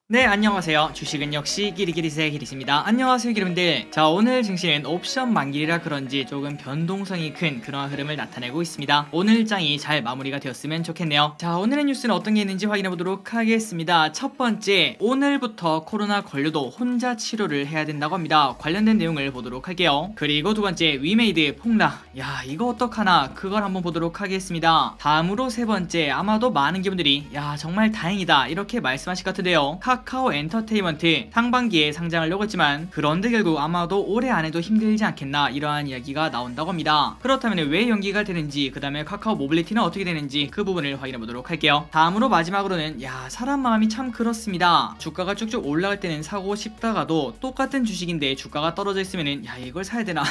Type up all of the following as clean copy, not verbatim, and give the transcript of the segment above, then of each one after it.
네, 안녕하세요. 주식은 역시 기리기리세 기리스입니다. 안녕하세요, 기름들. 자, 오늘 증시는 옵션 만기이라 그런지 조금 변동성이 큰 그런 흐름을 나타내고 있습니다. 오늘 일정이 잘 마무리가 되었으면 좋겠네요. 자, 오늘의 뉴스는 어떤 게 있는지 확인해 보도록 하겠습니다. 첫 번째, 오늘부터 코로나 걸려도 혼자 치료를 해야 된다고 합니다. 관련된 내용을 보도록 할게요. 그리고 두 번째, 위메이드 폭락. 야, 이거 어떡하나? 그걸 한번 보도록 하겠습니다. 다음으로 세 번째, 아마도 많은 기분들이 야, 정말 다행이다 이렇게 말씀하실 것 같은데요. 카카오 엔터테인먼트 상반기에 상장하려고 했지만 그런데 결국 아마도 올해 안에도 힘들지 않겠나 이러한 이야기가 나온다고 합니다. 그렇다면 왜 연기가 되는지, 그 다음에 카카오 모빌리티는 어떻게 되는지 그 부분을 확인해 보도록 할게요. 다음으로 마지막으로는 야, 사람 마음이 참 그렇습니다. 주가가 쭉쭉 올라갈 때는 사고 싶다가도 똑같은 주식인데 주가가 떨어져 있으면은 야, 이걸 사야 되나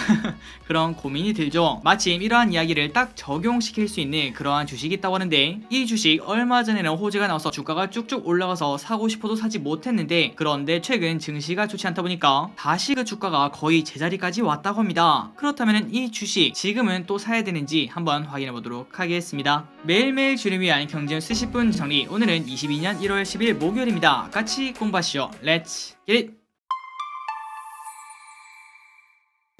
그런 고민이 들죠. 마침 이러한 이야기를 딱 적용시킬 수 있는 그러한 주식이 있다고 하는데, 이 주식 얼마 전에는 호재가 나와서 주가가 쭉쭉 올라가서 사고 싶어도 사지 못했는데, 그런데 최근 증시가 좋지 않다 보니까 다시 그 주가가 거의 제자리까지 왔다고 합니다. 그렇다면 이 주식 지금은 또 사야 되는지 한번 확인해 보도록 하겠습니다. 매일매일 주를 위한 경제뉴스 10분 정리. 오늘은 22년 1월 10일 목요일입니다. 같이 공부하시죠. 렛츠 겟!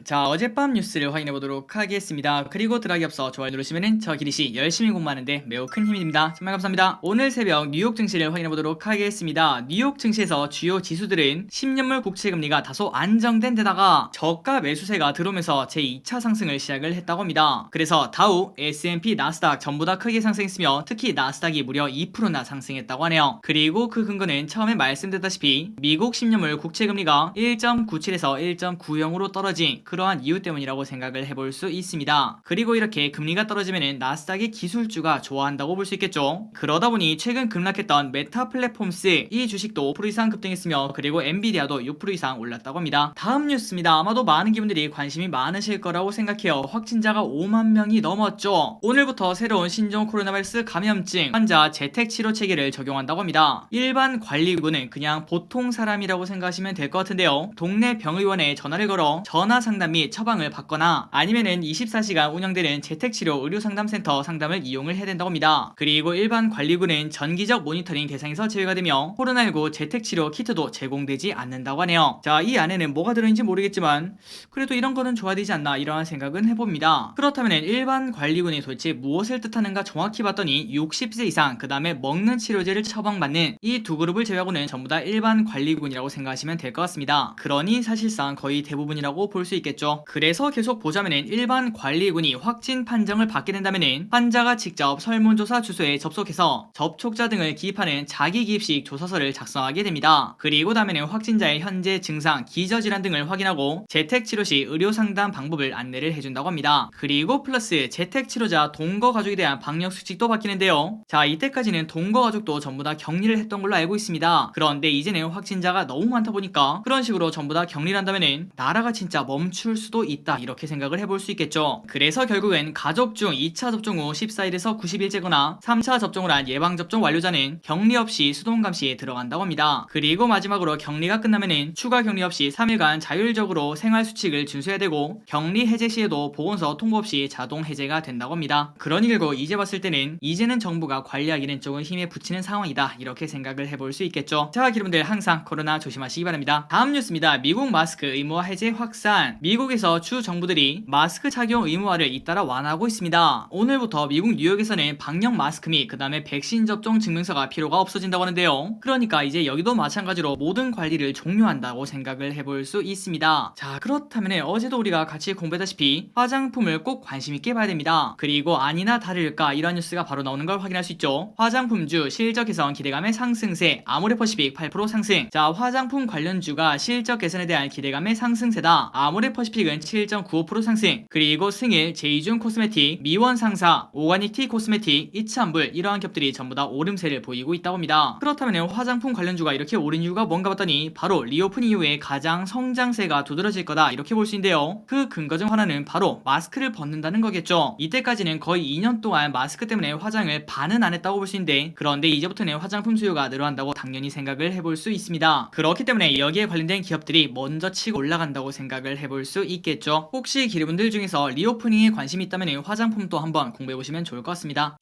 자, 어젯밤 뉴스를 확인해 보도록 하겠습니다. 그리고 들어가기 앞서 좋아요 누르시면은 저 기리씨 열심히 공부하는데 매우 큰 힘이 됩니다. 정말 감사합니다. 오늘 새벽 뉴욕 증시를 확인해 보도록 하겠습니다. 뉴욕 증시에서 주요 지수들은 10년물 국채 금리가 다소 안정된 데다가 저가 매수세가 들어오면서 제2차 상승을 시작을 했다고 합니다. 그래서 다우, S&P, 나스닥 전부 다 크게 상승했으며 특히 나스닥이 무려 2%나 상승했다고 하네요. 그리고 그 근거는 처음에 말씀드렸다시피 미국 10년물 국채 금리가 1.97에서 1.90으로 떨어진 그러한 이유 때문이라고 생각을 해볼 수 있습니다. 그리고 이렇게 금리가 떨어지면 나스닥의 기술주가 좋아한다고 볼 수 있겠죠. 그러다 보니 최근 급락했던 메타 플랫폼스 이 주식도 5% 이상 급등했으며, 그리고 엔비디아도 6% 이상 올랐다고 합니다. 다음 뉴스입니다. 아마도 많은 기분들이 관심이 많으실 거라고 생각해요. 확진자가 5만 명이 넘었죠. 오늘부터 새로운 신종 코로나 바이러스 감염증 환자 재택 치료 체계를 적용한다고 합니다. 일반 관리군은 그냥 보통 사람이라고 생각하시면 될 것 같은데요. 동네 병의원에 전화를 걸어 전화 상담 및 처방을 받거나 아니면은 24시간 운영되는 재택치료 의료상담센터 상담을 이용을 해야 된다고 합니다. 그리고 일반 관리군은 정기적 모니터링 대상에서 제외가 되며 코로나19 재택치료 키트도 제공되지 않는다고 하네요. 자, 이 안에는 뭐가 들어있는지 모르겠지만 그래도 이런 거는 줘야 되지 않나 이러한 생각은 해봅니다. 그렇다면 일반 관리군이 도대체 무엇을 뜻하는가 정확히 봤더니 60세 이상 그 다음에 먹는 치료제를 처방받는 이 두 그룹을 제외하고는 전부 다 일반 관리군이라고 생각하시면 될 것 같습니다. 그러니 사실상 거의 대부분이라고 볼 수 있겠죠. 그래서 계속 보자면은 일반 관리군이 확진 판정을 받게 된다면은 환자가 직접 설문조사 주소에 접속해서 접촉자 등을 기입하는 자기 기입식 조사서를 작성하게 됩니다. 그리고 다음에는 확진자의 현재 증상, 기저질환 등을 확인하고 재택치료 시 의료상담 방법을 안내를 해준다고 합니다. 그리고 플러스 재택치료자 동거가족에 대한 방역수칙도 바뀌는데요. 자, 이때까지는 동거가족도 전부 다 격리를 했던 걸로 알고 있습니다. 그런데 이제는 확진자가 너무 많다 보니까 그런 식으로 전부 다 격리를 한다면은 나라가 진짜 멈출 수도 있다 이렇게 생각을 해볼 수 있겠죠. 그래서 결국엔 가족 중 2차 접종 후 14일에서 90일째거나 3차 접종을 한 예방접종 완료자는 격리 없이 수동감시에 들어간다고 합니다. 그리고 마지막으로 격리가 끝나면은 추가 격리 없이 3일간 자율적으로 생활수칙을 준수해야 되고, 격리 해제 시에도 보건소 통보 없이 자동 해제가 된다고 합니다. 그러니 결국 이제 봤을 때는 이제는 정부가 관리하기는 조금 힘에 부치는 상황이다 이렇게 생각을 해볼 수 있겠죠. 자, 여러분들 항상 코로나 조심하시기 바랍니다. 다음 뉴스입니다. 미국 마스크 의무화 해제 확산. 미국에서 주 정부들이 마스크 착용 의무화를 잇따라 완화하고 있습니다. 오늘부터 미국 뉴욕에서는 방역 마스크 및 그 다음에 백신 접종 증명서가 필요가 없어진다고 하는데요. 그러니까 이제 여기도 마찬가지로 모든 관리를 종료한다고 생각을 해볼 수 있습니다. 자, 그렇다면 어제도 우리가 같이 공부했다시피 화장품을 꼭 관심있게 봐야 됩니다. 그리고 아니나 다를까 이런 뉴스가 바로 나오는 걸 확인할 수 있죠. 화장품주 실적 개선 기대감의 상승세, 아모레퍼시픽 8% 상승. 자, 화장품 관련주가 실적 개선에 대한 기대감의 상승세다. 아모레퍼시픽은 7.95% 상승. 그리고 승일, 제이준 코스메틱, 미원 상사, 오가닉 티 코스메틱, 이츠한불 이러한 겹들이 전부 다 오름세를 보이고 있다고 합니다. 그렇다면 화장품 관련주가 이렇게 오른 이유가 뭔가 봤더니 바로 리오픈 이후에 가장 성장세가 두드러질 거다 이렇게 볼 수 있는데요. 그 근거 중 하나는 바로 마스크를 벗는다는 거겠죠. 이때까지는 거의 2년 동안 마스크 때문에 화장을 반은 안 했다고 볼 수 있는데, 그런데 이제부터는 화장품 수요가 늘어난다고 당연히 생각을 해볼 수 있습니다. 그렇기 때문에 여기에 관련된 기업들이 먼저 치고 올라간다고 생각을 해볼 수 있겠죠. 혹시 기르분들 중에서 리오프닝에 관심이 있다면 화장품도 한번 공부해보시면 좋을 것 같습니다.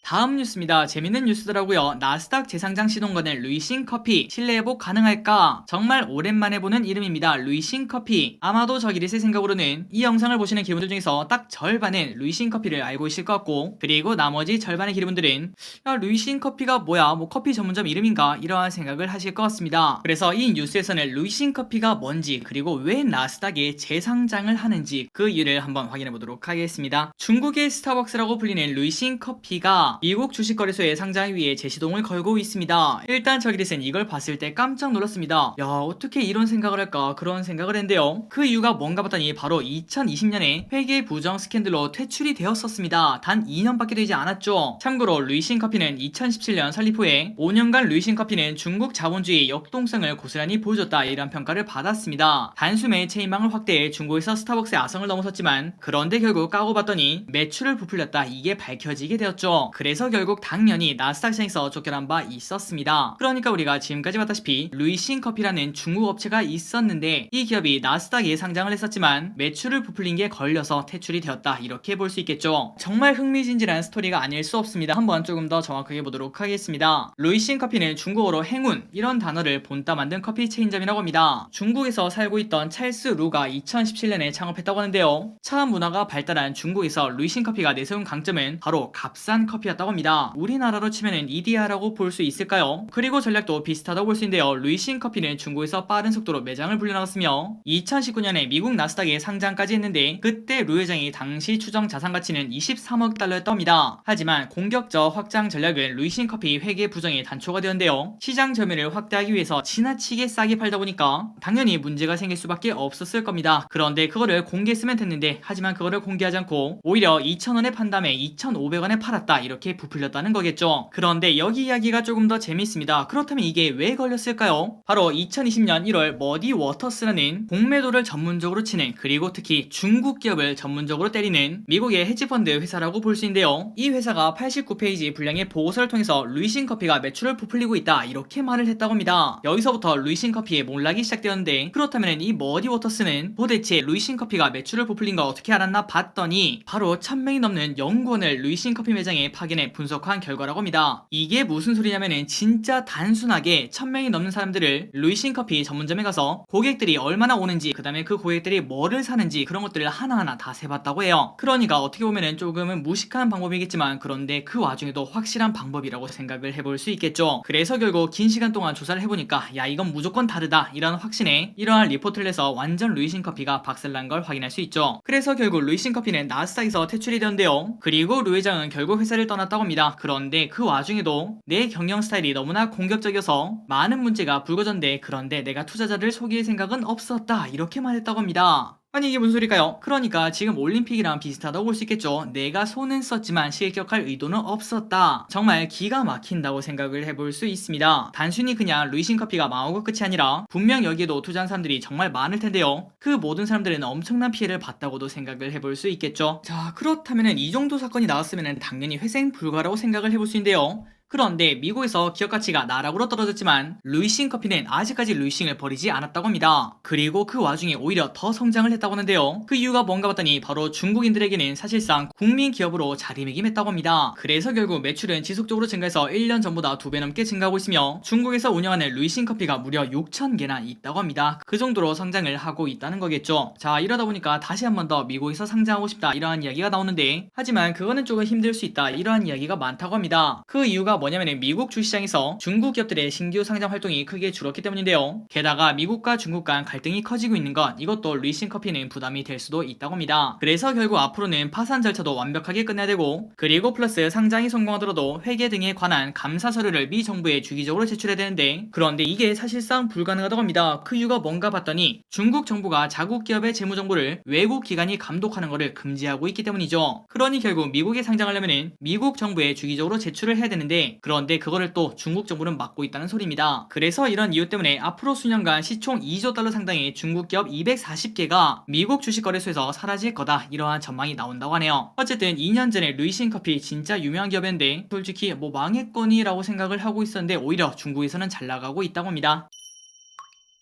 다음 뉴스입니다. 재밌는 뉴스더라고요. 나스닥 재상장 시동거는 루이싱 커피 실내 회복 가능할까? 정말 오랜만에 보는 이름입니다. 루이싱 커피. 아마도 저기리스의 생각으로는 이 영상을 보시는 기분들 중에서 딱 절반은 루이싱 커피를 알고 있을 것 같고, 그리고 나머지 절반의 기분들은 야, 루이싱 커피가 뭐야? 뭐 커피 전문점 이름인가? 이러한 생각을 하실 것 같습니다. 그래서 이 뉴스에서는 루이싱 커피가 뭔지, 그리고 왜 나스닥에 재상장을 하는지 그 이유를 한번 확인해 보도록 하겠습니다. 중국의 스타벅스라고 불리는 루이싱 커피가 미국 주식거래소에 상장 위에 재시동을 걸고 있습니다. 일단 저기리스는 이걸 봤을 때 깜짝 놀랐습니다. 야, 어떻게 이런 생각을 할까? 그런 생각을 했는데요. 그 이유가 뭔가 봤더니 바로 2020년에 회계 부정 스캔들로 퇴출이 되었었습니다. 단 2년밖에 되지 않았죠. 참고로 루이싱 커피는 2017년 설립 후에 5년간 루이싱 커피는 중국 자본주의 역동성을 고스란히 보여줬다, 이런 평가를 받았습니다. 단숨에 체인망을 확대해 중국에서 스타벅스의 아성을 넘어섰지만, 그런데 결국 까고 봤더니 매출을 부풀렸다, 이게 밝혀지게 되었죠. 그래서 결국 당연히 나스닥 시장에서 쫓겨난 바 있었습니다. 그러니까 우리가 지금까지 봤다시피 루이싱 커피라는 중국 업체가 있었는데, 이 기업이 나스닥에 상장을 했었지만 매출을 부풀린 게 걸려서 퇴출이 되었다, 이렇게 볼 수 있겠죠. 정말 흥미진진한 스토리가 아닐 수 없습니다. 한번 조금 더 정확하게 보도록 하겠습니다. 루이싱 커피는 중국어로 행운, 이런 단어를 본따 만든 커피 체인점이라고 합니다. 중국에서 살고 있던 찰스 루가 2017년에 창업했다고 하는데요. 차 문화가 발달한 중국에서 루이싱 커피가 내세운 강점은 바로 값싼 커피였다고 합니다. 우리나라로 치면은 이디야라고 볼 수 있을까요? 그리고 전략도 비슷하다고 볼 수 있는데요. 루이싱 커피는 중국에서 빠른 속도로 매장을 불려나갔으며 2019년에 미국 나스닥에 상장까지 했는데, 그때 루 회장이 당시 추정 자산 가치는 23억 달러였다고 합니다. 하지만 공격적 확장 전략은 루이싱 커피 회계 부정의 단초가 되었는데요. 시장 점유율을 확대하기 위해서 지나치게 싸게 팔다 보니까 당연히 문제가 생길 수밖에 없었을 겁니다. 그런데 그거를 공개했으면 됐는데, 하지만 그거를 공개하지 않고 오히려 2,000원에 판 다음에 2,500원에 팔았다, 이렇게 부풀렸다는 거겠죠. 그런데 여기 이야기가 조금 더 재밌습니다. 그렇다면 이게 왜 걸렸을까요? 바로 2020년 1월 머디 워터스라는 공매도를 전문적으로 치는, 그리고 특히 중국 기업을 전문적으로 때리는 미국의 헤지펀드 회사라고 볼 수 있는데요. 이 회사가 89페이지 분량의 보고서를 통해서 루이싱 커피가 매출을 부풀리고 있다, 이렇게 말을 했다고 합니다. 여기서부터 루이싱 커피의 몰락이 시작되었는데, 그렇다면 이 머디 워터스는 도대체 루이싱 커피가 매출을 부풀린 걸 어떻게 알았나 봤더니 바로 1000명이 넘는 연구원을 루이싱 커피 매장에 파견해 분석한 결과라고 합니다. 이게 무슨 소리냐면은 진짜 단순하게 1000명이 넘는 사람들을 루이싱 커피 전문점에 가서 고객들이 얼마나 오는지, 그 다음에 그 고객들이 뭐를 사는지, 그런 것들을 하나하나 다 세봤다고 해요. 그러니까 어떻게 보면은 조금은 무식한 방법이겠지만, 그런데 그 와중에도 확실한 방법이라고 생각을 해볼 수 있겠죠. 그래서 결국 긴 시간 동안 조사를 해보니까 야, 이건 무조건 다르다, 이런 확신에 이러한 리포트를 내서 완전 루이싱 커피가 박살난 걸 확인할 수 있죠. 그래서 결국 루이싱 커피는 나스닥에서 퇴출이 되었는데요. 그리고 루 회장은 결국 회사를 떠났다고 합니다. 그런데 그 와중에도 내 경영 스타일이 너무나 공격적이어서 많은 문제가 불거졌는데, 그런데 내가 투자자를 속일 생각은 없었다, 이렇게 말했다고 합니다. 아니, 이게 무슨 소리일까요? 그러니까 지금 올림픽이랑 비슷하다고 볼 수 있겠죠. 내가 손은 썼지만 실격할 의도는 없었다. 정말 기가 막힌다고 생각을 해볼 수 있습니다. 단순히 그냥 루이싱 커피가 망하고 끝이 아니라 분명 여기에도 투자한 사람들이 정말 많을 텐데요. 그 모든 사람들은 엄청난 피해를 봤다고도 생각을 해볼 수 있겠죠. 자, 그렇다면 이 정도 사건이 나왔으면 당연히 회생 불가라고 생각을 해볼 수 있는데요. 그런데 미국에서 기업 가치가 나락으로 떨어졌지만 루이싱 커피는 아직까지 루이싱을 버리지 않았다고 합니다. 그리고 그 와중에 오히려 더 성장을 했다고 하는데요. 그 이유가 뭔가 봤더니 바로 중국인들에게는 사실상 국민 기업으로 자리매김했다고 합니다. 그래서 결국 매출은 지속적으로 증가해서 1년 전보다 2배 넘게 증가하고 있으며 중국에서 운영하는 루이싱 커피가 무려 6,000개나 있다고 합니다. 그 정도로 성장을 하고 있다는 거겠죠. 자, 이러다 보니까 다시 한 번 더 미국에서 상장하고 싶다, 이러한 이야기가 나오는데, 하지만 그거는 조금 힘들 수 있다, 이러한 이야기가 많다고 합니다. 그 이유가 뭐냐면 미국 주시장에서 중국 기업들의 신규 상장 활동이 크게 줄었기 때문인데요. 게다가 미국과 중국 간 갈등이 커지고 있는 것, 이것도 루이싱 커피는 부담이 될 수도 있다고 합니다. 그래서 결국 앞으로는 파산 절차도 완벽하게 끝내야 되고, 그리고 플러스 상장이 성공하더라도 회계 등에 관한 감사 서류를 미 정부에 주기적으로 제출해야 되는데, 그런데 이게 사실상 불가능하다고 합니다. 그 이유가 뭔가 봤더니 중국 정부가 자국 기업의 재무 정보를 외국 기관이 감독하는 것을 금지하고 있기 때문이죠. 그러니 결국 미국에 상장하려면 미국 정부에 주기적으로 제출을 해야 되는데, 그런데 그거를 또 중국 정부는 막고 있다는 소리입니다. 그래서 이런 이유 때문에 앞으로 수년간 시총 2조 달러 상당의 중국 기업 240개가 미국 주식거래소에서 사라질 거다, 이러한 전망이 나온다고 하네요. 어쨌든 2년 전에 루이싱 커피 진짜 유명한 기업인데 솔직히 뭐 망했거니 라고 생각을 하고 있었는데 오히려 중국에서는 잘 나가고 있다고 합니다.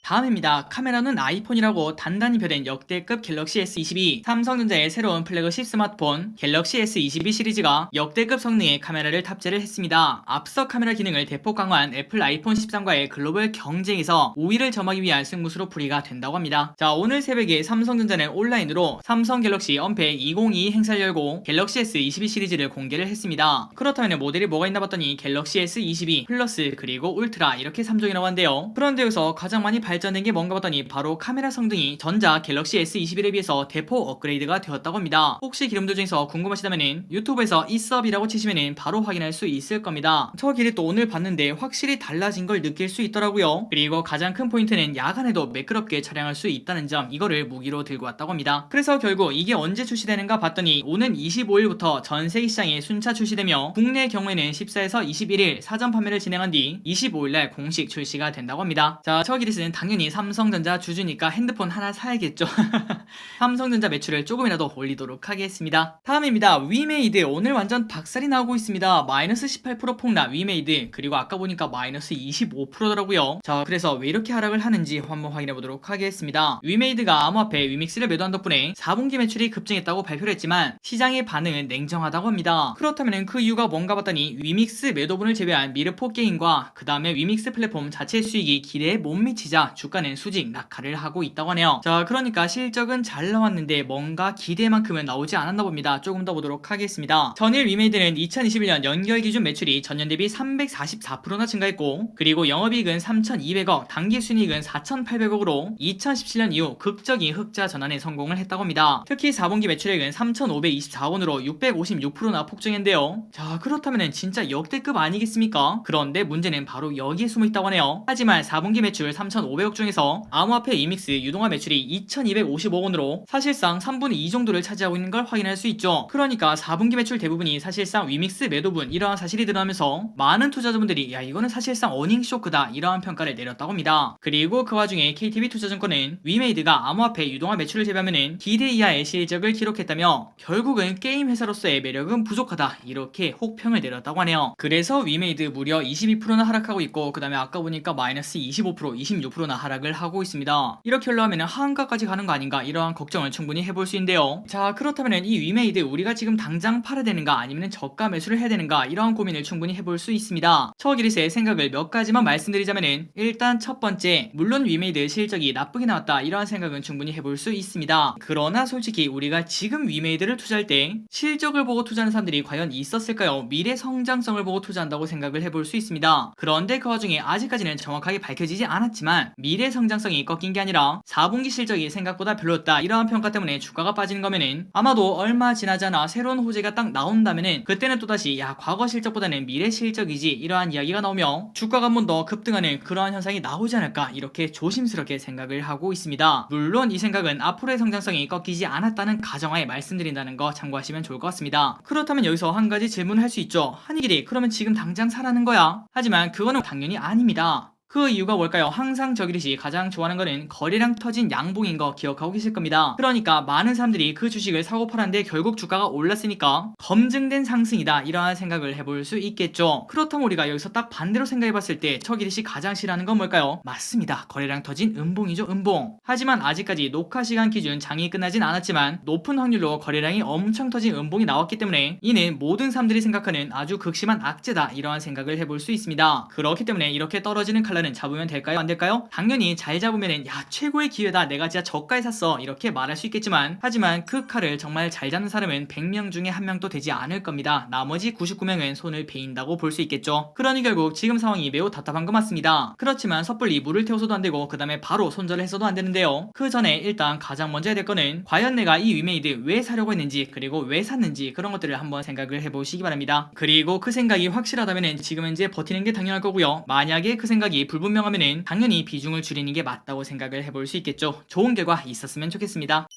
다음입니다. 카메라는 아이폰이라고 단단히 벼댄 역대급 갤럭시 S22. 삼성전자의 새로운 플래그십 스마트폰 갤럭시 S22 시리즈가 역대급 성능의 카메라를 탑재를 했습니다. 앞서 카메라 기능을 대폭 강화한 애플 아이폰 13과의 글로벌 경쟁에서 우위를 점하기 위한 승부수로 풀이가 된다고 합니다. 자, 오늘 새벽에 삼성전자는 온라인으로 삼성 갤럭시 언팩 2022 행사를 열고 갤럭시 S22 시리즈를 공개를 했습니다. 그렇다면 모델이 뭐가 있나 봤더니 갤럭시 S22 플러스 그리고 울트라 이렇게 3종이라고 한데요. 그런데 여기서 가장 많이 발전된 게 뭔가 봤더니 바로 카메라 성능이 전자 갤럭시 S21에 비해서 대폭 업그레이드가 되었다고 합니다. 혹시 기름들 중에서 궁금하시다면 유튜브에서 이섭이라고 치시면 바로 확인할 수 있을 겁니다. 저 길이 또 오늘 봤는데 확실히 달라진 걸 느낄 수 있더라고요. 그리고 가장 큰 포인트는 야간에도 매끄럽게 촬영할 수 있다는 점, 이거를 무기로 들고 왔다고 합니다. 그래서 결국 이게 언제 출시되는가 봤더니 오는 25일부터 전 세계 시장에 순차 출시되며 국내 경우에는 14에서 21일 사전 판매를 진행한 뒤 25일날 공식 출시가 된다고 합니다. 자, 저 기리스는 당연히 삼성전자 주주니까 핸드폰 하나 사야겠죠. 삼성전자 매출을 조금이라도 올리도록 하겠습니다. 다음입니다. 위메이드 오늘 완전 박살이 나오고 있습니다. 마이너스 18% 폭락 위메이드, 그리고 아까 보니까 마이너스 25%더라고요. 자, 그래서 왜 이렇게 하락을 하는지 한번 확인해 보도록 하겠습니다. 위메이드가 암호화폐 위믹스를 매도한 덕분에 4분기 매출이 급증했다고 발표를 했지만 시장의 반응은 냉정하다고 합니다. 그렇다면 그 이유가 뭔가 봤더니 위믹스 매도분을 제외한 미르포 게임과 그 다음에 위믹스 플랫폼 자체 수익이 기대에 못 미치자 주가는 수직 낙하를 하고 있다고 하네요. 자, 그러니까 실적은 잘 나왔는데 뭔가 기대만큼은 나오지 않았나 봅니다. 조금 더 보도록 하겠습니다. 전일 위메이드는 2021년 연결 기준 매출이 전년 대비 344%나 증가했고, 그리고 영업이익은 3,200억, 당기순이익은 4,800억으로 2017년 이후 극적인 흑자 전환에 성공을 했다고 합니다. 특히 4분기 매출액은 3,524원으로 656%나 폭증했는데요. 자, 그렇다면 진짜 역대급 아니겠습니까? 그런데 문제는 바로 여기에 숨어있다고 하네요. 하지만 4분기 매출 3,500억 중에서 암호화폐 이믹스 유동화 매출이 2,255원으로 사실상 3분의 2 정도를 차지하고 있는 걸 확인할 수 있죠. 그러니까 4분기 매출 대부분이 사실상 위믹스 매도분, 이러한 사실이 드러나면서 많은 투자자분들이 야, 이거는 사실상 어닝 쇼크다, 이러한 평가를 내렸다고 합니다. 그리고 그 와중에 KTB 투자증권은 위메이드가 암호화폐 유동화 매출을 제외하면 기대 이하의 실적을 기록했다며 결국은 게임 회사로서의 매력은 부족하다, 이렇게 혹평을 내렸다고 하네요. 그래서 위메이드 무려 22%나 하락하고 있고, 그 다음에 아까 보니까 마이너스 25%, 26%나 하락을 하고 있습니다. 이렇게 올라가면 하한가까지 가는 거 아닌가, 이러한 걱정을 충분히 해볼 수 있는데요. 자, 그렇다면 이 위메이드 우리가 지금 당장 팔아야 되는가, 아니면 저가 매수를 해야 되는가, 이러한 고민을 충분히 해볼 수 있습니다. 처기리스의 생각을 몇 가지만 말씀드리자면은, 일단 첫 번째, 물론 위메이드 실적이 나쁘게 나왔다, 이러한 생각은 충분히 해볼 수 있습니다. 그러나 솔직히 우리가 지금 위메이드를 투자할 때 실적을 보고 투자하는 사람들이 과연 있었을까요? 미래 성장성을 보고 투자한다고 생각을 해볼 수 있습니다. 그런데 그 와중에 아직까지는 정확하게 밝혀지지 않았지만 미래 성장성이 꺾인 게 아니라 4분기 실적이 생각보다 별로였다, 이러한 평가 때문에 주가가 빠지는 거면은 아마도 얼마 지나지 않아 새로운 호재가 딱 나온다면은 그때는 또다시 야, 과거 실적보다는 미래 실적이지, 이러한 이야기가 나오며 주가가 한 번 더 급등하는 그러한 현상이 나오지 않을까, 이렇게 조심스럽게 생각을 하고 있습니다. 물론 이 생각은 앞으로의 성장성이 꺾이지 않았다는 가정하에 말씀드린다는 거 참고하시면 좋을 것 같습니다. 그렇다면 여기서 한 가지 질문을 할 수 있죠. 한이길이 그러면 지금 당장 사라는 거야? 하지만 그거는 당연히 아닙니다. 그 이유가 뭘까요? 항상 저기릿이 가장 좋아하는 거는 거래량 터진 양봉인 거 기억하고 계실 겁니다. 그러니까 많은 사람들이 그 주식을 사고 팔았는데 결국 주가가 올랐으니까 검증된 상승이다, 이러한 생각을 해볼 수 있겠죠. 그렇다면 우리가 여기서 딱 반대로 생각해봤을 때 저기릿이 가장 싫어하는 건 뭘까요? 맞습니다. 거래량 터진 음봉이죠, 음봉. 하지만 아직까지 녹화 시간 기준 장이 끝나진 않았지만 높은 확률로 거래량이 엄청 터진 음봉이 나왔기 때문에 이는 모든 사람들이 생각하는 아주 극심한 악재다, 이러한 생각을 해볼 수 있습니다. 그렇기 때문에 이렇게 떨어지는 칼라 잡으면 될까요? 안 될까요? 당연히 잘 잡으면은 야, 최고의 기회다, 내가 진짜 저가에 샀어, 이렇게 말할 수 있겠지만, 하지만 그 칼을 정말 잘 잡는 사람은 100명 중에 1명도 되지 않을 겁니다. 나머지 99명은 손을 베인다고 볼 수 있겠죠. 그러니 결국 지금 상황이 매우 답답한 거 맞습니다. 그렇지만 섣불리 물을 태워서도 안 되고 그 다음에 바로 손절을 해서도 안 되는데요. 그 전에 일단 가장 먼저 해야 될 거는 과연 내가 이 위메이드 왜 사려고 했는지, 그리고 왜 샀는지, 그런 것들을 한번 생각을 해보시기 바랍니다. 그리고 그 생각이 확실하다면은 지금 현재 버티는 게 당연할 거고요. 만약에 그 생각이 불분명하면은 당연히 비중을 줄이는 게 맞다고 생각을 해볼 수 있겠죠. 좋은 결과 있었으면 좋겠습니다.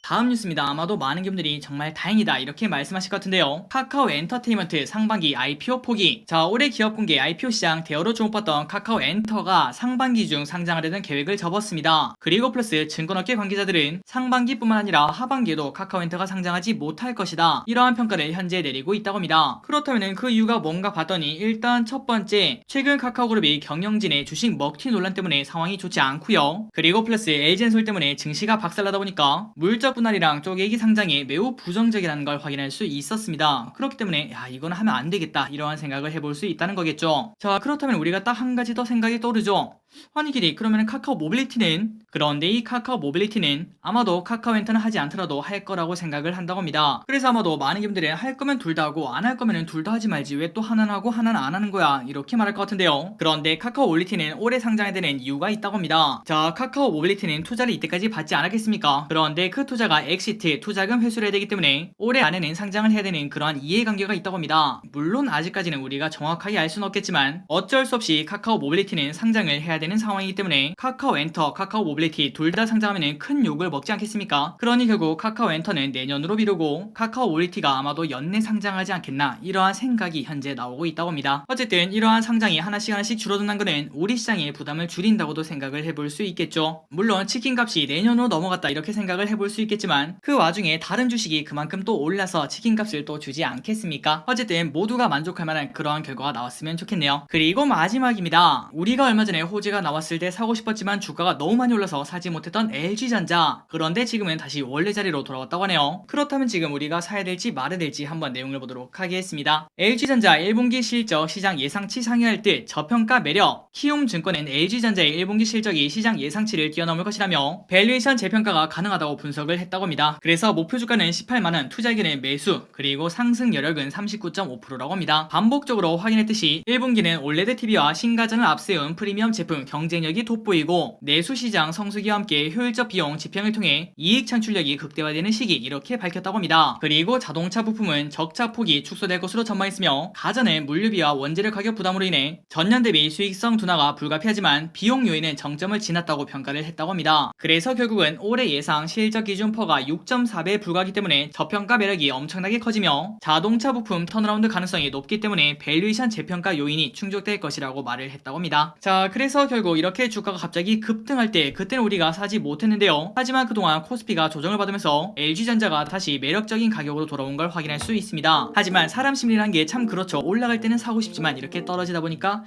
다음 뉴스입니다. 아마도 많은 분들이 정말 다행이다 이렇게 말씀하실 것 같은데요. 카카오 엔터테인먼트 상반기 IPO 포기. 자, 올해 기업 공개 IPO 시장 대어로 주목받던 카카오 엔터가 상반기 중 상장하려는 계획을 접었습니다. 그리고 플러스 증권업계 관계자들은 상반기뿐만 아니라 하반기에도 카카오 엔터가 상장하지 못할 것이다, 이러한 평가를 현재 내리고 있다고 합니다. 그렇다면 그 이유가 뭔가 봤더니 일단 첫 번째, 최근 카카오그룹이 경영진의 주식 먹튀 논란 때문에 상황이 좋지 않고요. 그리고 플러스 LG엔솔 때문에 증시가 박살나다 보니까 물적 분할이랑 쪼개기 상장이 매우 부정적이라는 걸 확인할 수 있었습니다. 그렇기 때문에 이거는 하면 안 되겠다 이러한 생각을 해볼 수 있다는 거겠죠. 자, 그렇다면 우리가 딱 한 가지 더 생각이 떠오르죠. 아니 길이, 그러면 카카오 모빌리티는? 그런데 이 카카오 모빌리티는 아마도 카카오 엔터는 하지 않더라도 할 거라고 생각을 한다고 합니다. 그래서 아마도 많은 분들은 할 거면 둘 다 하고 안 할 거면 둘 다 하지 말지 왜 또 하나는 하고 하나는 안 하는 거야 이렇게 말할 것 같은데요. 그런데 카카오 모빌리티는 올해 상장해야 되는 이유가 있다고 합니다. 자, 카카오 모빌리티는 투자를 이때까지 받지 않았겠습니까? 그런데 그 투자가 엑시트, 투자금 회수를 해야 되기 때문에 올해 안에는 상장을 해야 되는 그러한 이해관계가 있다고 합니다. 물론 아직까지는 우리가 정확하게 알 수는 없겠지만 어쩔 수 없이 카카오 모빌리티는 상장을 해야 되는 상황이기 때문에 카카오 엔터, 카카오 모빌리티 둘 다 상장하면 큰 욕을 먹지 않겠습니까? 그러니 결국 카카오 엔터는 내년으로 미루고 카카오 모빌리티가 아마도 연내 상장하지 않겠나, 이러한 생각이 현재 나오고 있다고 합니다. 어쨌든 이러한 상장이 하나씩 줄어든다는 것은 우리 시장의 부담을 줄인다고도 생각을 해볼 수 있겠죠. 물론 치킨값이 내년으로 넘어갔다 이렇게 생각을 해볼 수 있겠지만 그 와중에 다른 주식이 그만큼 또 올라서 치킨값을 또 주지 않겠습니까? 어쨌든 모두가 만족할 만한 그러한 결과가 나왔으면 좋겠네요. 그리고 마지막입니다. 우리가 얼마 전에 호재가 나왔을 때 사고 싶었지만 주가가 너무 많이 올라서 사지 못했던 LG전자. 그런데 지금은 다시 원래 자리로 돌아왔다고 하네요. 그렇다면 지금 우리가 사야 될지 말아야 될지 한번 내용을 보도록 하겠습니다. LG전자 1분기 실적 시장 예상치 상회할 듯 저평가 매력. 키움증권은 LG전자의 1분기 실적이 시장 예상치를 뛰어넘을 것이라며 밸류에이션 재평가가 가능하다고 분석을 했다고 합니다. 그래서 목표 주가는 18만원, 투자기는 매수, 그리고 상승 여력은 39.5%라고 합니다. 반복적으로 확인했듯이 1분기는 올레드 TV와 신가전을 앞세운 프리미엄 제품 경쟁력이 돋보이고 내수시장 성수기와 함께 효율적 비용 집행을 통해 이익 창출력이 극대화되는 시기, 이렇게 밝혔다고 합니다. 그리고 자동차 부품은 적자 폭이 축소될 것으로 전망했으며 가전은 물류비와 원재료 가격 부담으로 인해 전년 대비 수익성 둔화가 불가피하지만 비용 요인은 정점을 지났다고 평가를 했다고 합니다. 그래서 결국은 올해 예상 실적 기준 퍼가 6.4배 불과하기 때문에 저평가 매력이 엄청나게 커지며 자동차 부품 턴어라운드 가능성이 높기 때문에 밸류에이션 재평가 요인이 충족될 것이라고 말을 했다고 합니다. 자, 그래서 결국 이렇게 주가가 갑자기 급등할 때 그때는 우리가 사지 못했는데요. 하지만 그동안 코스피가 조정을 받으면서 LG전자가 다시 매력적인 가격으로 돌아온 걸 확인할 수 있습니다. 하지만 사람 심리란 게 참 그렇죠. 올라갈 때는 사고 싶지만 이렇게 떨어지다 보니까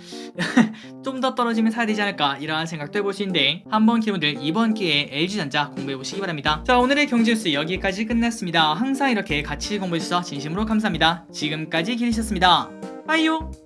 좀 더 떨어지면 사야 되지 않을까, 이러한 생각도 해볼 수 있는데 한번 기분들 이번 기회에 LG전자 공부해보시기 바랍니다. 자, 오늘의 경제뉴스 여기까지 끝났습니다. 항상 이렇게 같이 공부해주셔서 진심으로 감사합니다. 지금까지 기리셨습니다. 빠이요.